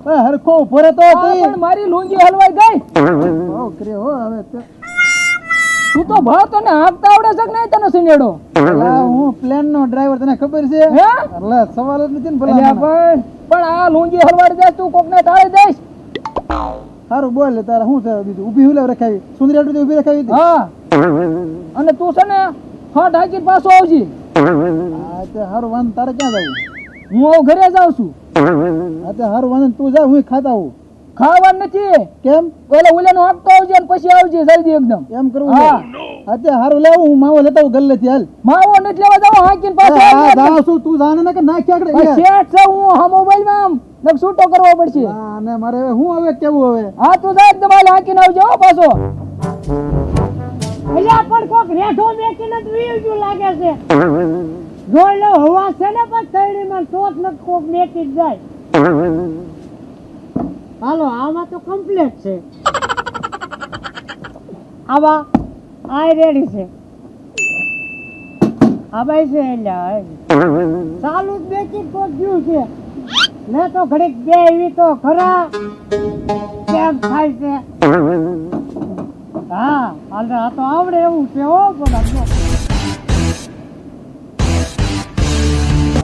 હરખો ઉભો રહેતો પણ મારી લુંગી હલવાઈ ગઈ. હો કરે હો હવે તું તો ભાવ તને હાંકતા આવડે છે કે નહીં તને સિંગેડો? હું પ્લેન નો ડ્રાઈવર, તને ખબર છે? હે? એટલે સવાલ જ નથી ને અલ્યા ભલા. પણ આ લુંગી હલવાડી દે તું કોકને ટાળી દઈશ. સારું બોલ તારે શું છે બીજું? ઊભી હુલે રખાવી, સુંદરી આટલી ઊભી રખાવી હતી. હા અને તું છે ને હટ હાકી પાછો આવજી. હા તે સારું વાંધો, તારે ક્યાં જવું? હું હવે ઘરે જાઉં છું. હા તે સારું વાંધો, તું જા, હું ખાતા આવું. ખાવાનું નથી. કેમ? ઓલે ઉલેનો હાંકતો આવજે અને પછી આવજે જલ્દી એકદમ. એમ કરવું છે? હા. હા તે સારું લેવું, હું માવો લેતા આવું ગલ્લેથી. હાલ માવો નથી લેવા જાવ હાંકીને પાછો હા આવજે. જાવ છું, તું જાને ને કે નાખી આગળ. શેઠ છે હું હા મોબાઈલમાં આમ નક છૂટો કરવો પડશે. હા ને મારે હવે હું હવે કેવું હવે? હા તું જા એકદમ હાલ હાંકીને આવજો હો પાછો. અલ્યા પણ કોક રેઠો મેકીને જ વીજું લાગે છે. જોઈ લો હવા છે ને પણ થઈડીમાં ટોટ ન કોક મેકી જ જાય. હાલો આમાં તો કમ્પ્લીટ છે. આવા આય રેડી છે. આ ભાઈ છે અલ્યા ચાલુ જ મેકી તો ગયું છે. લે તો ઘડીક બે એવી તો ખરા કેમ થાય છે. હા હાલ આ તો આવડે એવું છે હો બધા.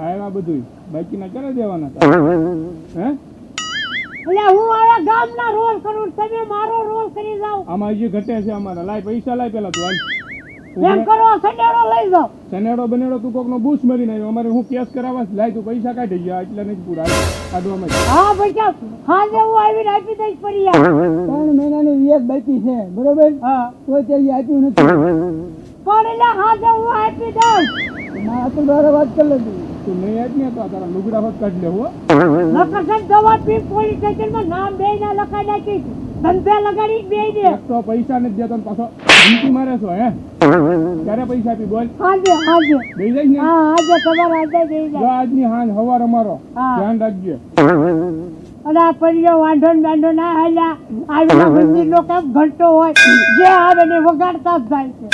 આવ્યા બધું બાકીના ક્યારે દેવાના હતા? હે એટલે હું આયા ગામના રોલ કરું, તમે મારો રોલ કરી જાવ. આમાં હજી ઘટે છે અમારા. લાય પૈસા લાય પેલા તું હાલ. એમ કરો સનેડો લઈ જાવ. સનેડો બનેડો તું કોકનો બૂસ મરી નાખ્યો. અમારે હું કેસ કરાવવા લાય તું પૈસા કાઢી ગયા એટલે નથી પૂરા કાઢવામાં. હા ભૈયા હાજે હું આવીને આપી દઈશ પડી. 3 મહિનાની વ્યાજ બાકી છે, બરોબર? હા તો તે આપ્યું નથી. પણ એટલે હાજે હું આપી દઈશ. ના તો તારે વાત કરી લેતી. તું નહીં આજ ને તો તારા લુગડા હોત કાઢી લેવો. નકર દવા પી પોલીસ સ્ટેશનમાં નામ બે ના લખાઈ નાખી ધંધે લગાડી બે દે. એક તો પૈસા નથી દેતો ને પાછો ધમકી મારે છો. હે ક્યારે પૈસા આપી બોલ? હાજે હાજે દઈ જાય ને? હા હાજે તમારે હાજે દઈ જો જાય. આજની હાંજ હવાર અમારો હા. ધ્યાન રાખજે. અને આ પરિયો વાંઢો ને વાંઢો ના હાલ્યા આવેલા મંદિર નો કેમ ઘંટો હોય જે આવે ને વગાડતા જ જાય છે.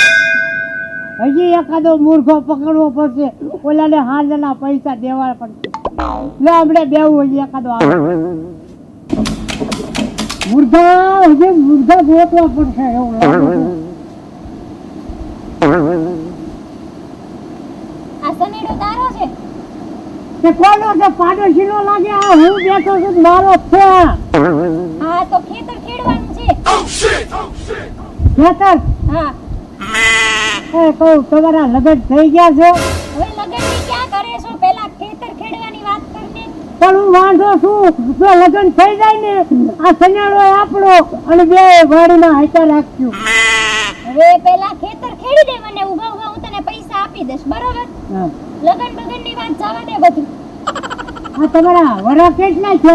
હજી એકાદો મૂર્ખો પકડવો પડશે, ઓલાને હાજરના પૈસા દેવા પડશે. લે હમણે બેવું હજી એકાદો આવે. મૂર્ખા હજી મૂર્ખા ગોતવા પડશે એવું લાગે છે. આ સનેડો તારો છે? તે કોનો છે? પાડોશીનો લાગે. આ હું બેઠો છું મારો જ છે. હા તો ખેતર ખેડવાનું છે. ખેતર હા એ કહું તમારા લગ્ન થઈ ગયા છે? હવે લગનની ક્યાં કરે છો? પહેલા ખેતર ખેડવાની વાત કરને. પણ હું વાંધો છું, જો લગ્ન થઈ જાય ને આ સન્યાળો આપણો અને બે વાડીના હાઈટા રાખશું. હવે પહેલા ખેતર ખેડી દે, મને ઉભા ઉભા હું તને પૈસા આપી દઈશ, બરોબર? હા. લગન બગનની વાત જવા દે બધી. આ તમારા વરા કેટલા છે?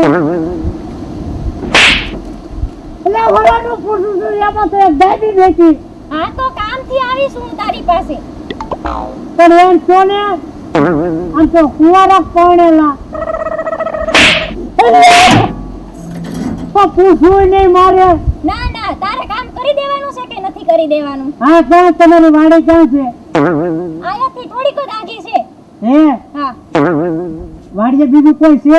એટલે વરાનું પૂછું છું, એમાં તો એક દાદી બેઠી. હા તો કામથી આવીશ હું તારી પાસે. પણ એમ છો ને આમ તો કુંવારા પરણેલા તો પૂછવું નહીં મારે. ના ના તારે કામ કરી દેવાનું છે કે નથી કરી દેવાનું? હા ક્યાં તમારી વાડી ક્યાં છે? આયાથી થોડીક જ આગી છે. હે હા વાડીએ બીજું કોઈ છે?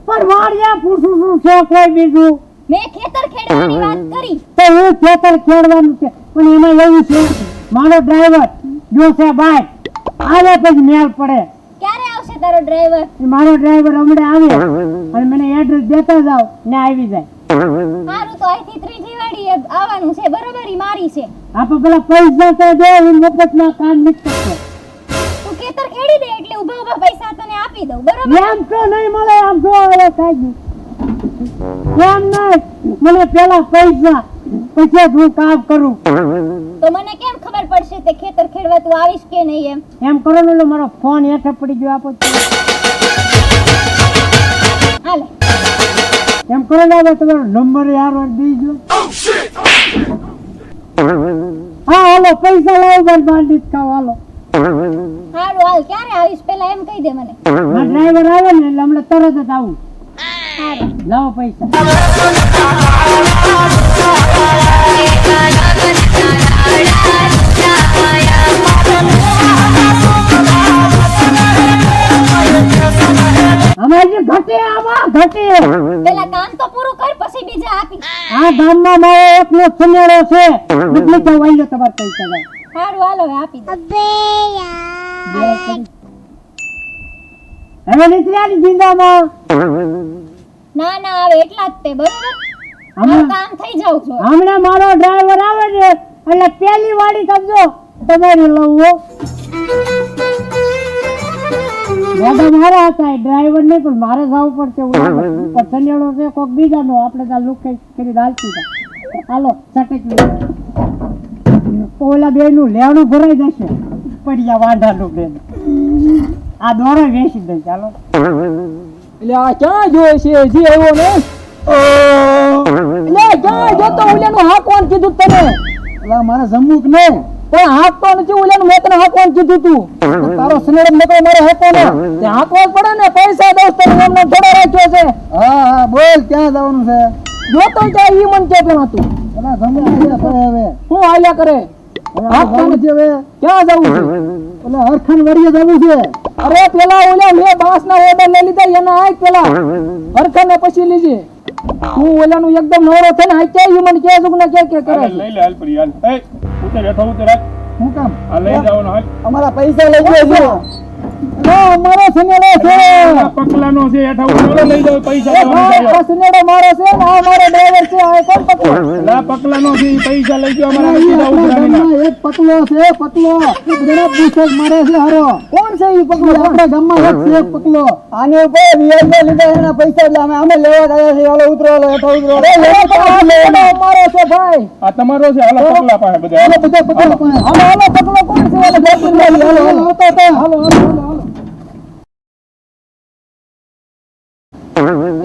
પણ વાડીએ પૂછું છું છે કોઈ બીજું? મેં ખેતર ખેડવાની વાત કરી. તો હું ખેતર ખેડવાનું છે પણ એમાં એવું છે મારો ડ્રાઈવર જો છે બાઈક આવે પછી મેળ પડે. ક્યારે આવશે તારો ડ્રાઈવર? મારો ડ્રાઈવર હમણાં આવે અને મને એડ્રેસ દેતા જાવ ને આવી જાય. સારું તો અહીંથી ત્રીજી વાડી આવવાનું છે, બરોબર? ઈ મારી છે. આપણે પેલા પૈસા તો દે હું મફતમાં કામ નથી કરતો. તું ખેતર ખેડી દે એટલે ઉભા ઉભા પૈસા તને આપી દઉં, બરોબર? એમ તો નહીં મળે. આમ જો હવે થાય એમ નહીં, મને પેલા પૈસા પછી જ હું કામ કરું. તો મને કેમ ખબર પડશે તે ખેતર ખેડવા તું આવીશ કે નહીં એમ? એમ કરો ને લો, મારો ફોન હેઠે પડી ગયો આપો તો. હાલે એમ કરો ને હવે તમારો નંબર યાર દીજો. હા હાલો પૈસા લાવો બાર બાંધી ખાવ હાલો. સારું હાલ. ક્યારે આવીશ પેલા એમ કહી દે મને. મારો ડ્રાઈવર આવે ને એટલે હમણાં તરત જ આવું. સારું લાવો પૈસા. અમારી ઘટે આમાં ઘટે. પેલા કામ તો પૂરું કર પછી બીજા આપી. આ ગામમાં મારો એકનો સનેડો છે. નીકળી જાવ અહીંયા તમારે પૈસા જાય. સારું હાલો હવે આપી દે. હવે નીકળ્યા ને જિંદામાં. ના ના હવે એટલા જ તે બરોબર. હમણાં- મારું કામ થઈ જાવ છો. હમણાં મારો ડ્રાઈવર આવે ને એટલે પેલી વાડી સમજો તમારી લઉં હો. દાદા મારા હતા એ ડ્રાઈવર નહીં પણ મારે જવું પડશે. પણ સનેડો છે કોક બીજાનો આપણે ત્યાં લુક કરી દાલતી હાલો સટેક ઓલા બે નું લેણું ભરાઈ જશે પડ્યા વાંઢાનું બેન. આ દોરો વેચી દે ચાલો. એટલે આ ક્યાં જોઈ છે જે આવ્યો ને એટલે ક્યાં જોતો ઓલાનું હાકવાનું કીધું તને એટલે મારે જમવું કે નહીં? પણ હાકતો નથી ઓલાનું મેં તને હાકવાનું કીધું તું તારો સનેડો નકરો મારે હાકવાનો. તે હાકવો જ પડે ને પૈસા દોસ્ત તને એમને થોડો રાખ્યો છે હા હા બોલ ક્યાં જવાનું છે? જોતો ત્યાં ઈ મન કે પણ હતું એટલે જમવું ક્યાં કરે હવે? હું હાલ્યા કરે જવાનું છે હવે? ક્યાં જવું છે એટલે હરખાન વાડીએ જવું છે. અરે પેલા ઓલા મેં બાંસના ઓર્ડર લઈ લીધા એના આય પેલા હરખાને પછી લીજે હું ઓલાનું એકદમ નવરો થઈને આ ક્યાં ઈ મને કે છે ને કે કરે હાલ, છે લઈ લે હાલ પડી હાલ. એ ઉતર હેઠો ઉતર હાલ. શું કામ? આ લઈ જવાનો હાલ. અમારા પૈસા લઈ ગયો છે. અમારો સનેડો છે. આ પકલાનો છે હેઠો ઉતર લઈ જાવ પૈસા એ દેવાના ભાઈ, છે. આ સનેડો મારો છે ને આ મારો ડ્રાઈવર છે આ કોણ પકડો આ પકલાનો છે ઈ પૈસા લઈ ગયો અમારા પૈસા ઉતરાની ના. ગામમાં એક પકલો છે પકલો. બધાના પૂછે મારે છે હારો. કોણ છે ઈ પકડો આપણા ગામમાં એક છે એક પકલો. આને ઉપર વ્યાજમાં લીધા એના પૈસા એટલે અમે લેવા ગયા છે. હાલો ઉતરો હાલો હેઠો ઉતરો. અરે લે તો આ સનેડો મારો છે ભાઈ આ તમારો છે હાલો પકલા પાસે બધા હાલો બધા પકલો પાસે. હાલો હાલો પકડો કોણ છે ઓલો બેસી હાલો હાલો આવતા હતા. હાલો હાલો હાલો હાલો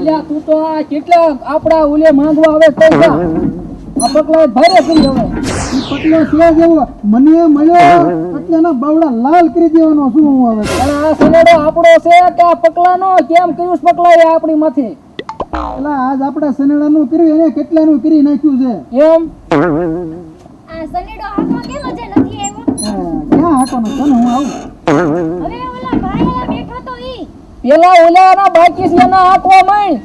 અલ્યા તું તો આ કેટલા આપડા ઓલે માંગવા આવે પૈસા આ પકલા ભારે કરી હવે ઈ પકલો છે જેવો મને મળ્યો એટલે એના બાવડા લાલ કરી દેવાનો શું હું હવે? અને આ સનેડો આપણો છે કે આ પકલાનો કેમ કર્યું છે પકલાએ આપણી માથે એટલે આજ આપડા સનેડાનું કર્યું એને કેટલાનું કરી નાખ્યું છે. એમ આ સનેડો હાથમાં કેમ હજે નથી આવ્યો? ક્યાં હાકવાનો છે ને હું આવું. હવે ઓલા ભાઈ અહીંયા બેઠો તો ઈ. પેલા ઓલાના બાકી છે એના હાથમાં માંડ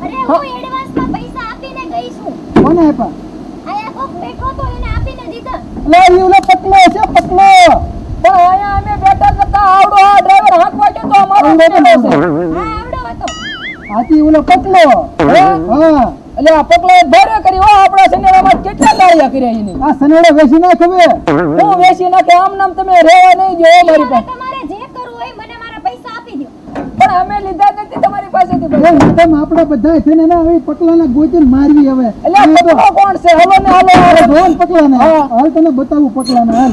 અરે હું એડવાન્સમાં પૈસા આપીને ગઈ છું. કોને આપ્યા? આયા કોક બેઠો તો એને આપીને દીધા. લે ઈ ઓલો પકલો છે પકલો પણ અહીંયા અમે બેઠા હતા આવડો આ ડ્રાઈવર હાંકવા ગયો તો અમારો સનેડો છે હા આવડો હતો. હાથી ઓલો પકલો. હે? હા એટલે આ પકલાએ ભારે કરી હો આપણા સનેડામાં કેટલા ગાળિયા કર્યા એની આ સનેડો વેચી નાખ હવે. હું વેચી નાખે આમ નામ તમે રહેવા નહીં જો મારી હવે પાસે તમારે જે કરવું હોય મને મારા પૈસા આપી દો. પણ અમે લીધા નથી તમારી પાસેથી એ પૈસા. મેડમ આપડા બધા છે ને એના હવે પકલાના ગોચીને મારવી હવે. એટલે આ પકલો કોણ છે હાલો ને હાલો ધોન પકલાને. હા. હાલ તને બતાવું પકલાને હાલ.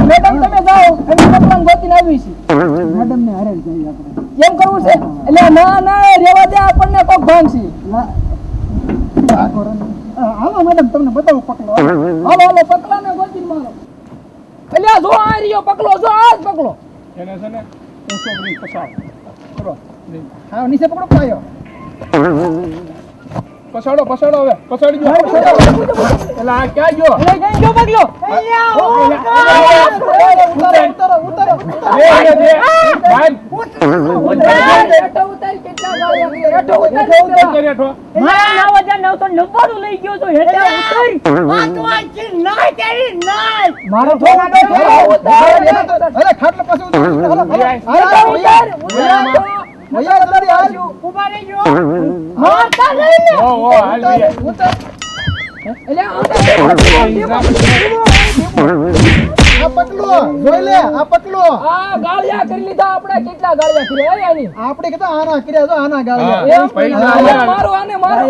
મેડમ તમે જાઓ અમે પકલાને ગોતીને આવી છીએ મેડમ ને હારે જઈએ આપણે. એમ કરવું છે એટલે ના ના રેવા દે આપણને કોક ભાંગશી હાલો મેડમ તમને બતાવું પકલો. હાલો હાલો પકલાને ગોતીને મારો એટલે આ જો આ રહ્યો પકલો જો આ જ પકલો એને છે ને 220 પસાવ કરો. હા નીચે પકડો પાયો. પસાડો પસાડો હવે પસાડી જો એટલે આ ક્યાં ગયો એટલે કઈ જો પકલો ઉતારો ઉતારો. દે દે ભાઈ હેઠો ઉતાર કેટલા ગાળિયા હેઠો ઉતાર ઉતર હેઠો. મારા 9999 લઈ ગયો તો હેઠે ઉતર. આ તો આજી નાય તેરી નાય. મારો થોડો ઉતાર અરે ખાટલા પાસે ઉતારો. હાલો હેઠો ઉતાર ભૈયા તમારી હાલ. ઉભા રહેજો. મારતા નહીં ને. ઓ ઓ હાલ દે એટલે આ પકલો જોઈ લે આ પકલો. આ ગાળિયા કરી લીધા આપણે કેટલા ગાળિયા કર્યા આની આપણે કીધું આના કર્યા જો આના ગાળિયા. હા. એમ પૈસા મારો આને મારો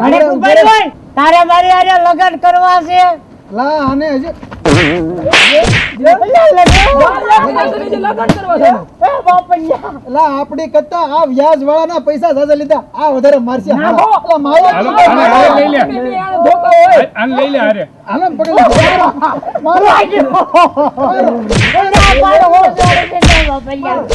મને ખબર હોય તારે મારી હારે લગન કરવા છે. લા આને હજી લગન કરવા છે એ બાપડિયા. લા આપડી કરતા આ વ્યાજ વાળાના પૈસા જાજા લીધા. આ વધારે મારશે. નાખો. લા મારો હાલો, હાલો, લઈ લે. ધોકા હોય આને લઈ લે હારે હાલો ને પકડી મારો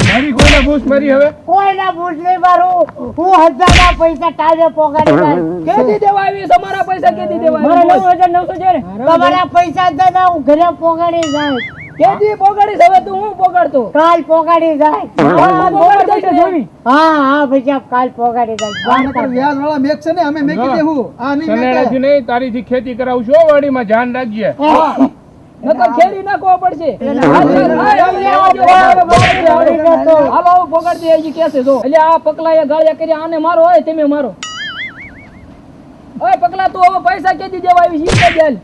મારી કોઈને બૂસ મારી હવે કોઈના ભૂત નહીં મારું. હું 1000 ના પૈસા ટાળે પોગાડી દઈશ. કેદી દેવા આવી તમારા પૈસા કેદી દેવા મારા આવી 9900 છે ને. તમારા પૈસા જ ના હું ઘરે પોગાડી જાય. કેદી પોગાડીશ હવે તું હું પોગાડતો કાલ પોગાડી જાય હા પોગાડી દઈશ જોવી હા ભાઈ સાહેબ કાલ પોગાડી જાય વ્યાજ વાળા મેક છે ને અમે મેકી દેવું આ નહીં સનેડાથી નહીં તારીથી ખેતી કરાવશું હો, વાડીમાં ધ્યાન રાખજે. નકર ખેડી નાખવો પડશે હાલો પોગાડ દે હજી કેસે જો એટલે આ પકલાએ ગાળિયા કર્યા આને મારો હોય તમે મારો ઓય પકલા તું હવે પૈસા કેદી દેવા આવી છે કે દેલ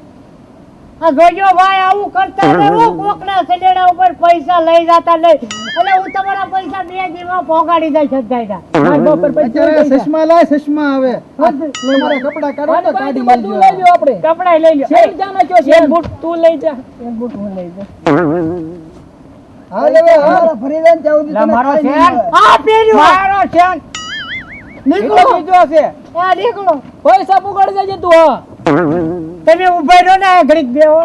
આ જોજો ભાઈ આવું કરતા રહો કોકના સડેડા ઉપર પૈસા લઈ જતા નહીં એટલે હું તમારા પૈસા 2 દિવસમાં પોગાડી દઈશ સદાયના માર બાપ પર પૈસા અત્યારે ચશ્મા લાય ચશ્મા આવે તમારા કપડા કાઢો તો કાઢી તું લઈ લ્યો આપણે કપડા લઈ લ્યો શેર જાના કયો શેર બૂટ તું લઈ જા એક બૂટ હું લઈ જા હાલ હવે હાલ ફરીદાન જાવ દી મારો શેર આ પહેર્યો મારો શેર નીકળો બીજો છે આ નીકળો પૈસા પોગાડી દેજે તું હા તમે ઉભા રહો ને ઘડીક બેહો